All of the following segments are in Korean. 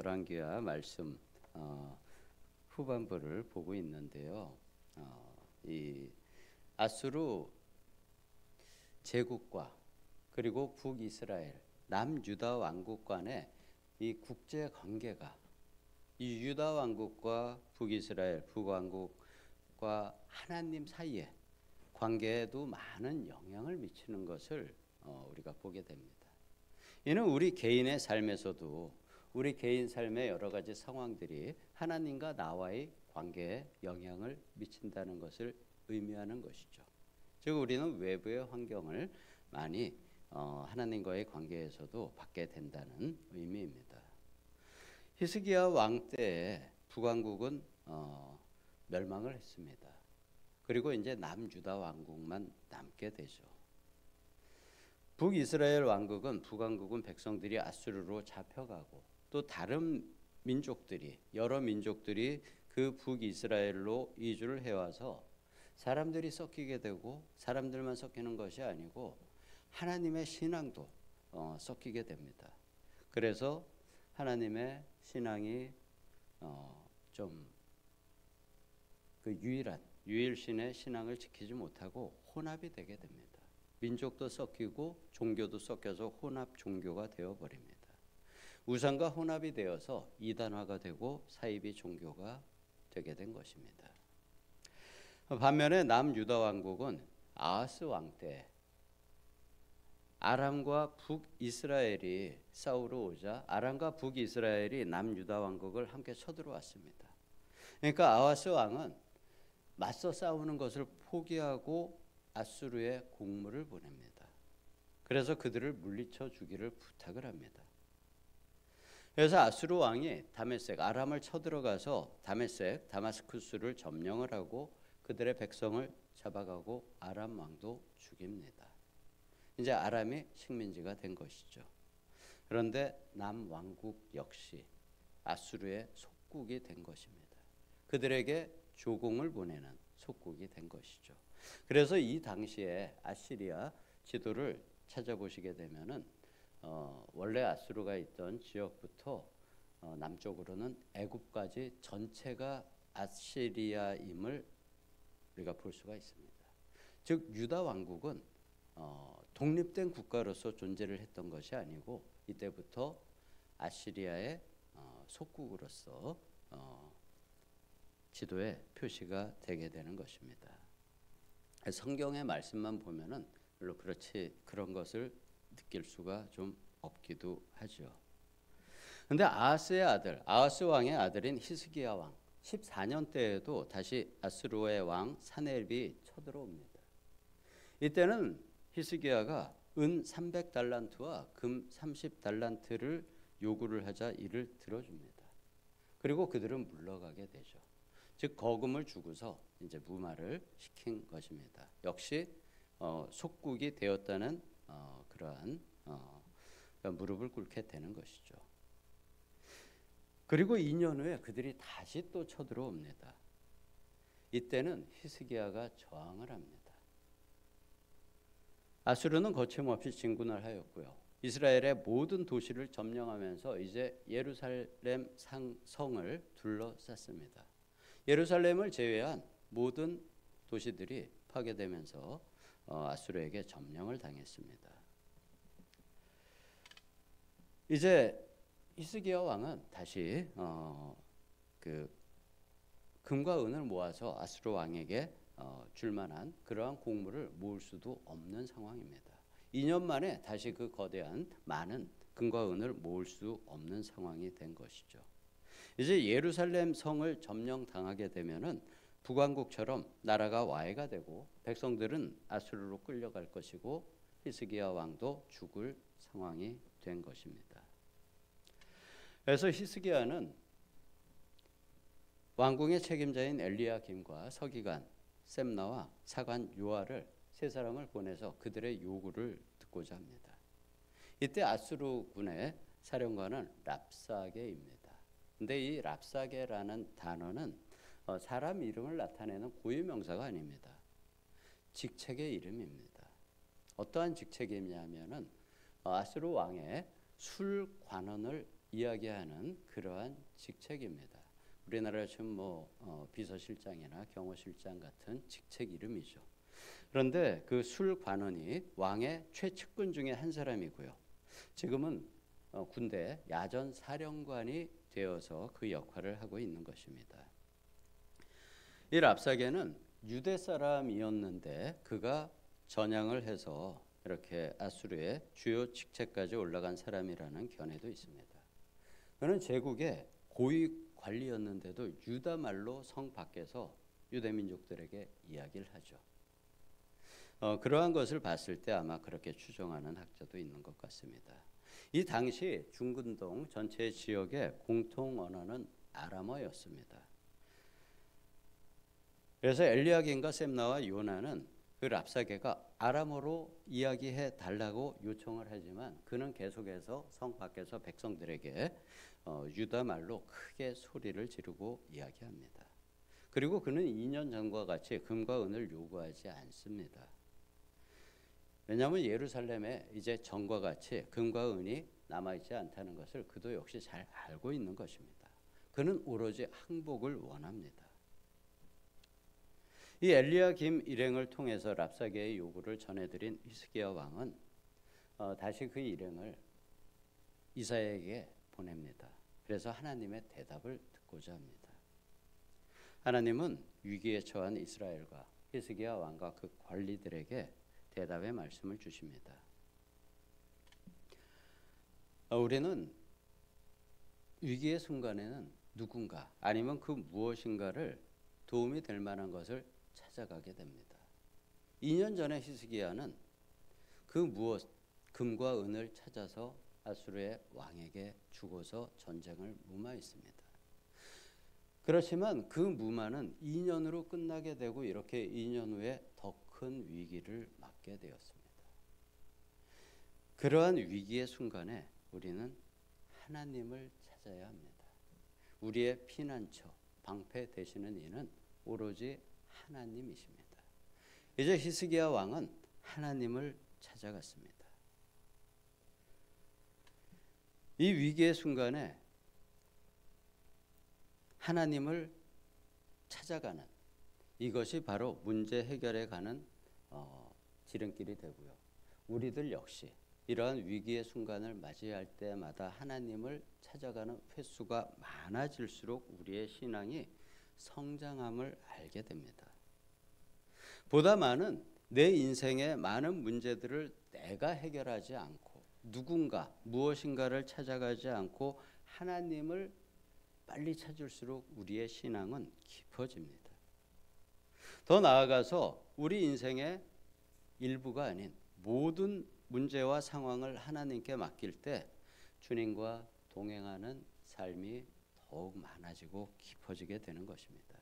열왕기하 말씀 후반부를 보고 있는데요. 이 아수르 제국과 그리고 북이스라엘, 남유다 왕국 간의 이 국제 관계가 이 유다 왕국과 북이스라엘, 북왕국과 하나님 사이에 관계에도 많은 영향을 미치는 것을 우리가 보게 됩니다. 이는 우리 개인의 삶에서도 우리 개인 삶의 여러 가지 상황들이 하나님과 나와의 관계에 영향을 미친다는 것을 의미하는 것이죠. 즉 우리는 외부의 환경을 많이 하나님과의 관계에서도 받게 된다는 의미입니다. 히스기야 왕 때에 북왕국은 멸망을 했습니다. 그리고 이제 남유다 왕국만 남게 되죠. 북이스라엘 왕국은 북왕국은 백성들이 아수르로 잡혀가고 또 다른 민족들이 여러 민족들이 그 북이스라엘로 이주를 해와서 사람들이 섞이게 되고 사람들만 섞이는 것이 아니고 하나님의 신앙도 섞이게 됩니다. 그래서 하나님의 신앙이 좀 그 유일신의 신앙을 지키지 못하고 혼합이 되게 됩니다. 민족도 섞이고 종교도 섞여서 혼합 종교가 되어버립니다. 우상과 혼합이 되어서 이단화가 되고 사이비 종교가 되게 된 것입니다. 반면에 남유다 왕국은 아하스 왕 때 아람과 북이스라엘이 싸우러 오자 아람과 북이스라엘이 남유다 왕국을 함께 쳐들어왔습니다. 그러니까 아하스 왕은 맞서 싸우는 것을 포기하고 아수르에 공무를 보냅니다. 그래서 그들을 물리쳐 주기를 부탁을 합니다. 그래서 아수르 왕이 다메섹 아람을 쳐들어가서 다메섹 다마스쿠스를 점령을 하고 그들의 백성을 잡아가고 아람 왕도 죽입니다. 이제 아람이 식민지가 된 것이죠. 그런데 남왕국 역시 아수르의 속국이 된 것입니다. 그들에게 조공을 보내는 속국이 된 것이죠. 그래서 이 당시에 아시리아 지도를 찾아보시게 되면은 원래 아수르가 있던 지역부터 남쪽으로는 애굽까지 전체가 아시리아임을 우리가 볼 수가 있습니다. 즉 유다 왕국은 독립된 국가로서 존재를 했던 것이 아니고 이때부터 아시리아의 속국으로서 지도에 표시가 되게 되는 것입니다. 성경의 말씀만 보면은 별로 그런 것을 느낄 수가 좀 없기도 하죠. 그런데 아하스 왕의 아들인 히스기야 왕 14년 때에도 다시 아수르의 왕 사네립이 쳐들어옵니다. 이때는 히스기야가 은 300달란트와 금 30달란트를 요구를 하자 이를 들어줍니다. 그리고 그들은 물러가게 되죠. 즉 거금을 주고서 이제 무마를 시킨 것입니다. 역시 속국이 되었다는 그러한 무릎을 꿇게 되는 것이죠. 그리고 2년 후에 그들이 다시 또 쳐들어옵니다. 이때는 히스기야가 저항을 합니다. 아수르는 거침없이 진군을 하였고요. 이스라엘의 모든 도시를 점령하면서 이제 예루살렘 성을 둘러쌌습니다. 예루살렘을 제외한 모든 도시들이 파괴되면서 아수르에게 점령을 당했습니다. 이제 히스기야 왕은 다시 그 금과 은을 모아서 아수르 왕에게 줄 만한 그러한 공물을 모을 수도 없는 상황입니다. 2년 만에 다시 그 거대한 많은 금과 은을 모을 수 없는 상황이 된 것이죠. 이제 예루살렘 성을 점령당하게 되면은 북왕국처럼 나라가 와해가 되고 백성들은 아수르로 끌려갈 것이고 히스기야 왕도 죽을 상황이 된 것입니다. 그래서 히스기야는 왕궁의 책임자인 엘리야김과 서기관 셈나와 사관 요아를 세 사람을 보내서 그들의 요구를 듣고자 합니다. 이때 아수르군의 사령관은 랍사게입니다. 근데 이 랍사게라는 단어는 사람 이름을 나타내는 고유명사가 아닙니다. 직책의 이름입니다. 어떠한 직책이냐면은 아수르 왕의 술 관원을 이야기하는 그러한 직책입니다. 우리나라 지금 비서실장이나 경호실장 같은 직책 이름이죠. 그런데 그 술관원이 왕의 최측근 중에 한 사람이고요. 지금은 군대 야전 사령관이 되어서 그 역할을 하고 있는 것입니다. 이 랍사게는 유대 사람이었는데 그가 전향을 해서 이렇게 아수르의 주요 직책까지 올라간 사람이라는 견해도 있습니다. 그는 제국의 고위 관리였는데도 유다 말로 성 밖에서 유대 민족들에게 이야기를 하죠. 그러한 것을 봤을 때 아마 그렇게 추정하는 학자도 있는 것 같습니다. 이 당시 중근동 전체 지역의 공통 언어는 아람어였습니다. 그래서 엘리야긴과 셈나와 요나는 그 랍사게가 아람어로 이야기해 달라고 요청을 하지만 그는 계속해서 성 밖에서 백성들에게 유다 말로 크게 소리를 지르고 이야기합니다. 그리고 그는 2년 전과 같이 금과 은을 요구하지 않습니다. 왜냐하면 예루살렘에 이제 전과 같이 금과 은이 남아있지 않다는 것을 그도 역시 잘 알고 있는 것입니다. 그는 오로지 항복을 원합니다. 이 엘리야김 일행을 통해서 랍사게의 요구를 전해드린 히스기야 왕은 다시 그 일행을 이사야에게 보냅니다. 그래서 하나님의 대답을 듣고자 합니다. 하나님은 위기에 처한 이스라엘과 히스기야 왕과 그 관리들에게 대답의 말씀을 주십니다. 우리는 위기의 순간에는 누군가 아니면 그 무엇인가를 도움이 될 만한 것을 찾아가게 됩니다. 2년 전에 히스기야는 그 무엇 금과 은을 찾아서 아수르의 왕에게 주고서 전쟁을 무마했습니다. 그렇지만 그 무마는 2년으로 끝나게 되고 이렇게 2년 후에 더 큰 위기를 맞게 되었습니다. 그러한 위기의 순간에 우리는 하나님을 찾아야 합니다. 우리의 피난처, 방패 되시는 이는 오로지 하나님이십니다. 이제 히스기야 왕은 하나님을 찾아갔습니다. 이 위기의 순간에 하나님을 찾아가는 이것이 바로 문제 해결에 가는 지름길이 되고요. 우리들 역시 이러한 위기의 순간을 맞이할 때마다 하나님을 찾아가는 횟수가 많아질수록 우리의 신앙이 성장함을 알게 됩니다. 보다 많은 내 인생의 많은 문제들을 내가 해결하지 않고 누군가 무엇인가를 찾아가지 않고 하나님을 빨리 찾을수록 우리의 신앙은 깊어집니다. 더 나아가서 우리 인생의 일부가 아닌 모든 문제와 상황을 하나님께 맡길 때 주님과 동행하는 삶이 더욱 많아지고 깊어지게 되는 것입니다.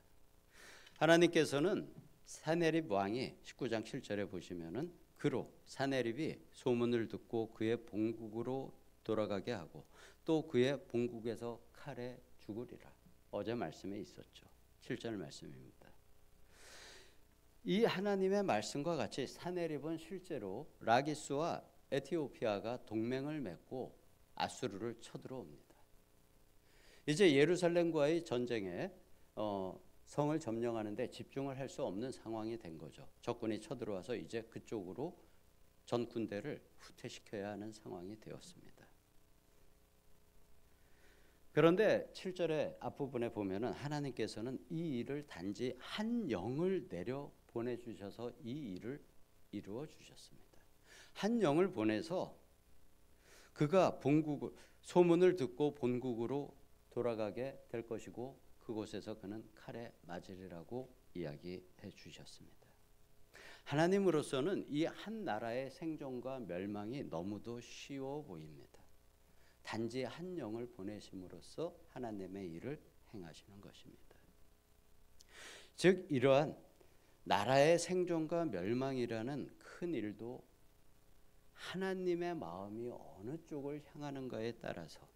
하나님께서는 사네립 왕이 19장 7절에 보시면은 그로 사네립이 소문을 듣고 그의 본국으로 돌아가게 하고 또 그의 본국에서 칼에 죽으리라. 어제 말씀에 있었죠. 7절 말씀입니다. 이 하나님의 말씀과 같이 사네립은 실제로 라기스와 에티오피아가 동맹을 맺고 아수르를 쳐들어옵니다. 이제 예루살렘과의 전쟁에 성을 점령하는데 집중을 할 수 없는 상황이 된 거죠. 적군이 쳐들어와서 이제 그쪽으로 전 군대를 후퇴시켜야 하는 상황이 되었습니다. 그런데 7절의 앞부분에 보면은 하나님께서는 이 일을 단지 한 영을 내려 보내주셔서 이 일을 이루어 주셨습니다. 한 영을 보내서 그가 소문을 듣고 본국으로 돌아가게 될 것이고 그곳에서 그는 칼에 맞으리라고 이야기해 주셨습니다. 하나님으로서는 이 한 나라의 생존과 멸망이 너무도 쉬워 보입니다. 단지 한 영을 보내심으로써 하나님의 일을 행하시는 것입니다. 즉 이러한 나라의 생존과 멸망이라는 큰 일도 하나님의 마음이 어느 쪽을 향하는가에 따라서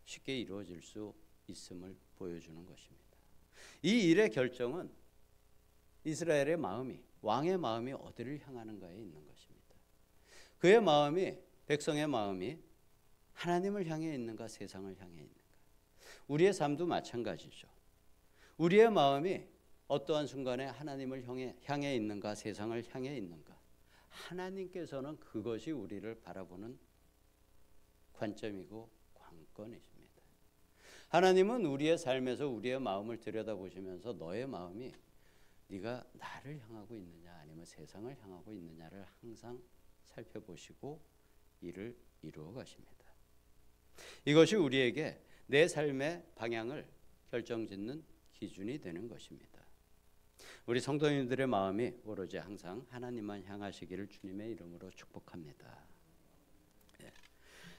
쉽게 이루어질 수 있음을 보여주는 것입니다. 이 일의 결정은 이스라엘의 마음이 왕의 마음이 어디를 향하는가에 있는 것입니다. 그의 마음이 백성의 마음이 하나님을 향해 있는가 세상을 향해 있는가. 우리의 삶도 마찬가지죠. 우리의 마음이 어떠한 순간에 하나님을 향해 있는가 세상을 향해 있는가. 하나님께서는 그것이 우리를 바라보는 관점이고 관건이십니다. 하나님은 우리의 삶에서 우리의 마음을 들여다보시면서 너의 마음이 네가 나를 향하고 있느냐 아니면 세상을 향하고 있느냐를 항상 살펴보시고 이를 이루어 가십니다. 이것이 우리에게 내 삶의 방향을 결정짓는 기준이 되는 것입니다. 우리 성도님들의 마음이 오로지 항상 하나님만 향하시기를 주님의 이름으로 축복합니다.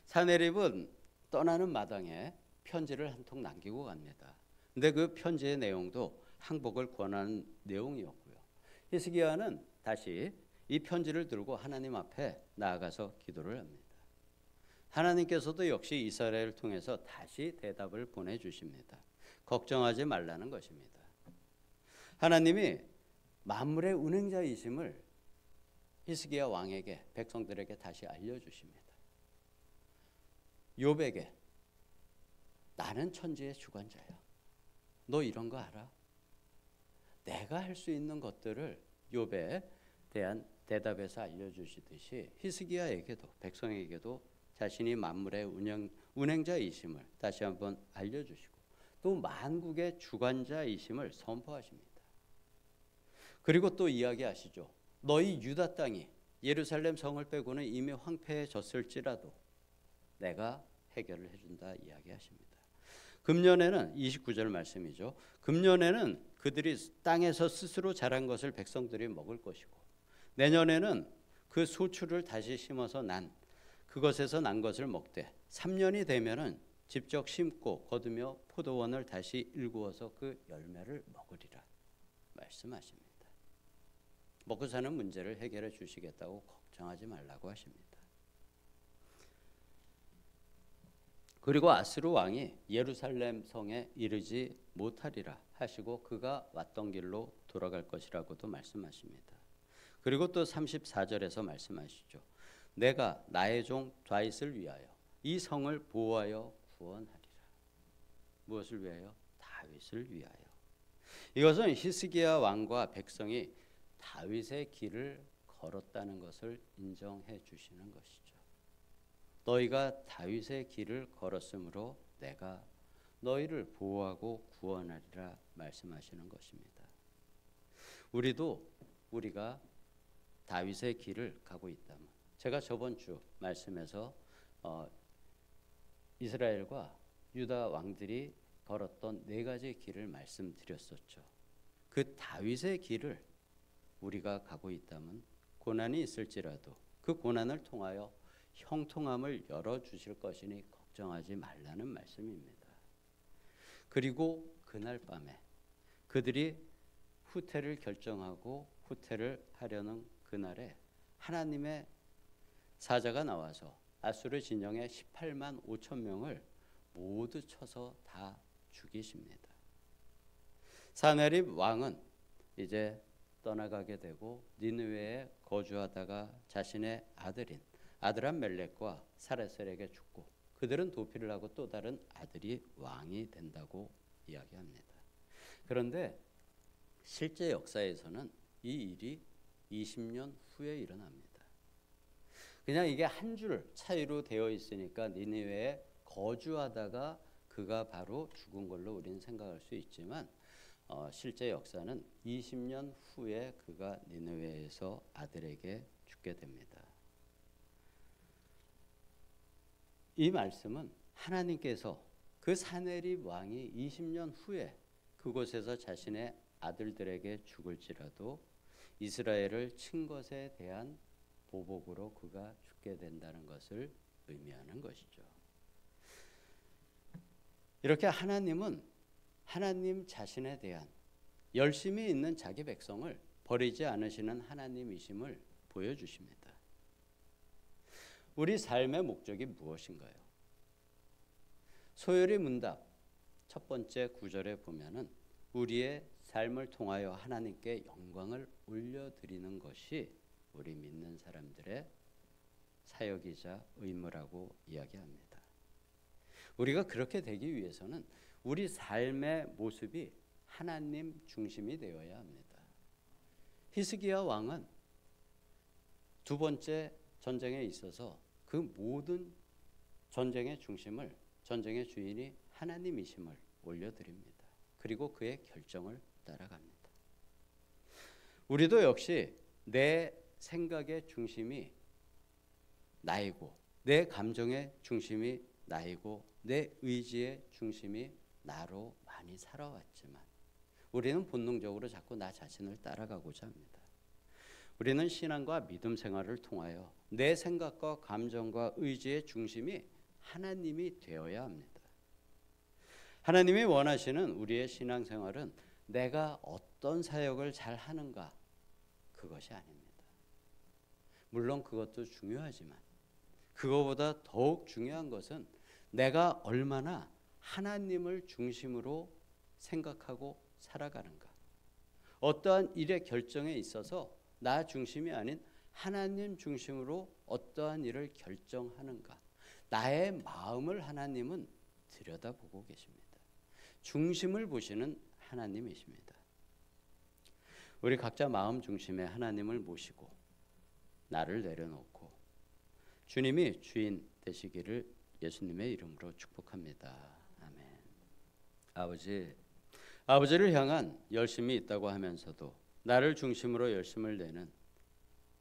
사내립은 떠나는 마당에 편지를 한 통 남기고 갑니다. 근데 그 편지의 내용도 항복을 권하는 내용이었고요. 히스기야는 다시 이 편지를 들고 하나님 앞에 나아가서 기도를 합니다. 하나님께서도 역시 이스라엘을 통해서 다시 대답을 보내주십니다. 걱정하지 말라는 것입니다. 하나님이 만물의 운행자이심을 히스기야 왕에게 백성들에게 다시 알려주십니다. 욥에게 나는 천지의 주관자야. 너 이런 거 알아? 내가 할 수 있는 것들을 욥에 대한 대답에서 알려주시듯이 히스기야에게도 백성에게도 자신이 만물의 운행자이심을 다시 한번 알려주시고 또 만국의 주관자이심을 선포하십니다. 그리고 또 이야기하시죠. 너희 유다 땅이 예루살렘 성을 빼고는 이미 황폐해졌을지라도 내가 해결을 해준다 이야기하십니다. 금년에는 29절 말씀이죠. 금년에는 그들이 땅에서 스스로 자란 것을 백성들이 먹을 것이고 내년에는 그 소출을 다시 심어서 그것에서 난 것을 먹되 3년이 되면은 직접 심고 거두며 포도원을 다시 일구어서 그 열매를 먹으리라 말씀하십니다. 먹고 사는 문제를 해결해 주시겠다고 걱정하지 말라고 하십니다. 그리고 아스루 왕이 예루살렘 성에 이르지 못하리라 하시고 그가 왔던 길로 돌아갈 것이라고도 말씀하십니다. 그리고 또 34절에서 말씀하시죠. 내가 나의 종 다윗을 위하여 이 성을 보호하여 구원하리라. 무엇을 위하여? 다윗을 위하여. 이것은 히스기야 왕과 백성이 다윗의 길을 걸었다는 것을 인정해 주시는 것이죠. 너희가 다윗의 길을 걸었으므로 내가 너희를 보호하고 구원하리라 말씀하시는 것입니다. 우리가 다윗의 길을 가고 있다면 제가 저번 주 말씀에서 이스라엘과 유다 왕들이 걸었던 네 가지 길을 말씀드렸었죠. 그 다윗의 길을 우리가 가고 있다면 고난이 있을지라도 그 고난을 통하여 형통함을 열어주실 것이니 걱정하지 말라는 말씀입니다. 그리고 그날 밤에 그들이 후퇴를 결정하고 후퇴를 하려는 그날에 하나님의 사자가 나와서 아수르 진영의 18만 5천 명을 모두 쳐서 다 죽이십니다. 사네립 왕은 이제 떠나가게 되고 니느웨에 거주하다가 자신의 아들한 멜렉과 사레셀에게 죽고 그들은 도피를 하고 또 다른 아들이 왕이 된다고 이야기합니다. 그런데 실제 역사에서는 이 일이 20년 후에 일어납니다. 그냥 이게 한 줄 차이로 되어 있으니까 니느웨에 거주하다가 그가 바로 죽은 걸로 우리는 생각할 수 있지만 실제 역사는 20년 후에 그가 니느웨에서 아들에게 죽게 됩니다. 이 말씀은 하나님께서 그 사네립 왕이 20년 후에 그곳에서 자신의 아들들에게 죽을지라도 이스라엘을 친 것에 대한 보복으로 그가 죽게 된다는 것을 의미하는 것이죠. 이렇게 하나님은 하나님 자신에 대한 열심히 있는 자기 백성을 버리지 않으시는 하나님이심을 보여주십니다. 우리 삶의 목적이 무엇인가요? 소요리 문답 첫 번째 구절에 보면은 우리의 삶을 통하여 하나님께 영광을 올려드리는 것이 우리 믿는 사람들의 사역이자 의무라고 이야기합니다. 우리가 그렇게 되기 위해서는 우리 삶의 모습이 하나님 중심이 되어야 합니다. 히스기야 왕은 두 번째 전쟁에 있어서 그 모든 전쟁의 중심을, 전쟁의 주인이 하나님이심을 올려드립니다. 그리고 그의 결정을 따라갑니다. 우리도 역시 내 생각의 중심이 나이고, 내 감정의 중심이 나이고, 내 의지의 중심이 나로 많이 살아왔지만 우리는 본능적으로 자꾸 나 자신을 따라가고자 합니다. 우리는 신앙과 믿음 생활을 통하여 내 생각과 감정과 의지의 중심이 하나님이 되어야 합니다. 하나님이 원하시는 우리의 신앙 생활은 내가 어떤 사역을 잘 하는가, 그것이 아닙니다. 물론 그것도 중요하지만 그거보다 더욱 중요한 것은 내가 얼마나 하나님을 중심으로 생각하고 살아가는가. 어떠한 일의 결정에 있어서 나 중심이 아닌 하나님 중심으로 어떠한 일을 결정하는가. 나의 마음을 하나님은 들여다보고 계십니다. 중심을 보시는 하나님이십니다. 우리 각자 마음 중심에 하나님을 모시고 나를 내려놓고 주님이 주인 되시기를 예수님의 이름으로 축복합니다. 아멘. 아버지를 향한 열심이 있다고 하면서도 나를 중심으로 열심을 내는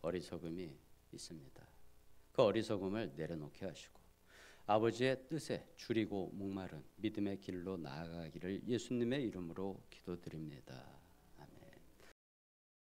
어리석음이 있습니다. 그 어리석음을 내려놓게 하시고 아버지의 뜻에 줄이고 목마른 믿음의 길로 나아가기를 예수님의 이름으로 기도드립니다.